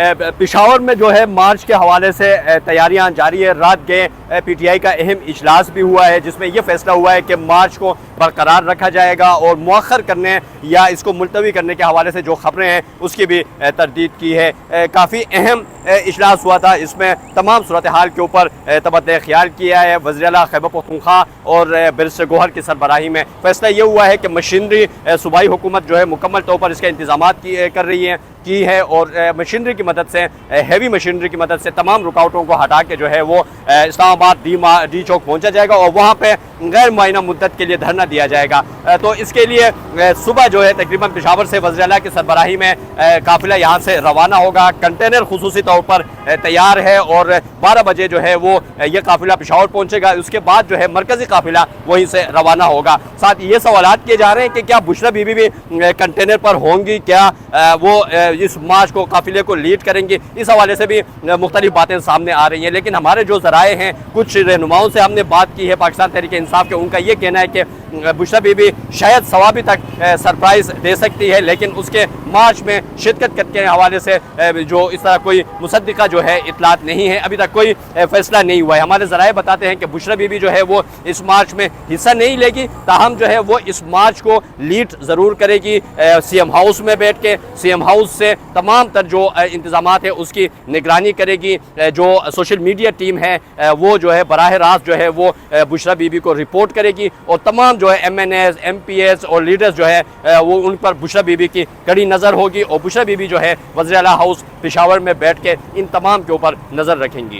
पेशावर में जो है मार्च के हवाले से तैयारियां जारी है। रात गए पीटीआई का अहम इजलास भी हुआ है जिसमें यह फैसला हुआ है कि मार्च को बरकरार रखा जाएगा और मुअख्खर करने या इसको मुलतवी करने के हवाले से जो खबरें हैं उसकी भी तरदीद की है। काफ़ी अहम इजलास हुआ था, इसमें तमाम सूरत हाल के ऊपर तबद्दुल ख्याल किया है। वज़ीर आला खैबर पख्तूनख्वा और बैरिस्टर गौहर की सरबराही में फैसला ये हुआ है कि मशीनरी सूबाई हुकूमत जो है मुकम्मल तौर पर इसके इंतजाम कर रही है और मशीनरी की मदद से, हैवी मशीनरी की मदद से तमाम रुकावटों को हटा के जो है वो इस्लामाबाद डी चौक पहुंचा जाएगा और वहाँ पे गैर मुअय्यना मुद्दत के लिए धरना दिया जाएगा। तो इसके लिए सुबह जो है तकरीबन पेशावर से वज़ीर आला की सरबराही में काफिला यहाँ से रवाना होगा। कंटेनर खुसूसी तौर पर तैयार है और 12 बजे जो है वो ये काफिला पेशावर पहुँचेगा। उसके बाद जो है मरकज़ी काफिला वहीं से रवाना होगा। साथ ये सवालात किए जा रहे हैं कि क्या बुशरा बीबी भी कंटेनर पर होंगी, क्या वो इस मार्च को काफिले को लीड करेंगे, इस हवाले से भी मुख्तलिफ बातें सामने आ रही हैं। लेकिन हमारे जो ज़राए हैं, कुछ रहनुमाओं से हमने बात की है पाकिस्तान तहरीक इंसाफ के, उनका ये कहना है कि बुशरा बीबी शायद सवाबी तक सरप्राइज़ दे सकती है, लेकिन उसके मार्च में शिरकत के हवाले से जो इस तरह कोई मुसद्दिका जो है इतलात नहीं है, अभी तक कोई फैसला नहीं हुआ है। हमारे ज़राए बताते हैं कि बुशरा बीबी जो है वो इस मार्च में हिस्सा नहीं लेगी, ताहम जो है वो इस मार्च को लीड ज़रूर करेगी। सीएम हाउस में बैठ के सीएम हाउस से तमाम तर जो इंतज़ामात है उसकी निगरानी करेगी। जो सोशल मीडिया टीम है वो जो है बराह रास्त जो है वो बुशरा बीबी को रिपोर्ट करेगी और तमाम जो है MNAs, MPs और लीडर्स जो है वो उन पर बुशरा बीबी की कड़ी नज़र होगी और बुशरा बीबी जो है वज़ीर आला हाउस पेशावर में बैठ के इन तमाम के ऊपर नज़र रखेंगी।